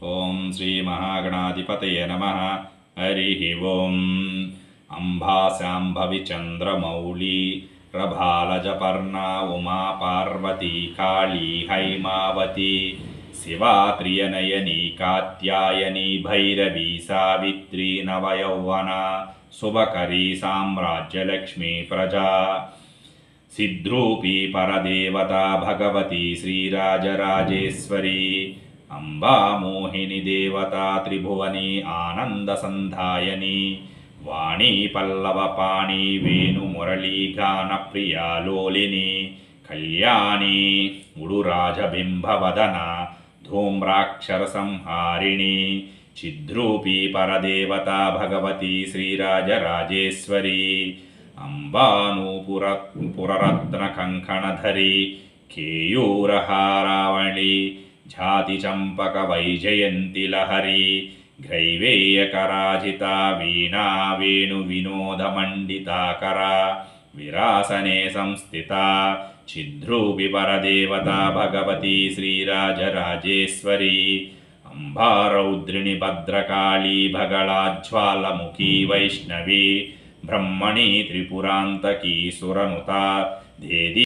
ఓం శ్రీ మహాగణాధిపతయే నమః. హరి ఓం. అంబాశాంభవి చంద్రమౌళి ప్రభాలజపర్ణా ఉమా పార్వతీ కాళీ హైమావతి శివా త్రియనయనీ కాత్యాయనీ భైరవీ సావిత్రీ నవయౌవన శుభకరీ సామ్రాజ్యలక్ష్మీ ప్రజా సిద్రూపీ పరదేవతా భగవతి శ్రీరాజరాజేశ్వరీ అంబా మోహిని దేవతా త్రిభువని ఆనందసంధాయని వాణీ పల్లవపాణి వేణుమురళీగాన ప్రియాలోలిని కళ్యాణి ఉడురాజబింబవదన ధూమ్రాక్షరసంహారిణి చిద్రూపీ పరదేవతా భగవతి శ్రీరాజరాజేశ్వరీ అంబానూపురరత్నకంకణధరి కేయూరహారావళి ఝాతి చంపక వైజయంతి లహరి గ్రైవేయకరాజితా వీణా వేణు వినోదమండితాకర విరాసనే సంస్థితా చిద్రూపి పరదేవతా భగవతి శ్రీరాజరాజేశ్వరీ అంబారౌద్రిణి భద్రకాళీ భగళాజ్వాలముఖీ వైష్ణవీ బ్రహ్మణీ త్రిపురాంతకీ సురనుతా దేది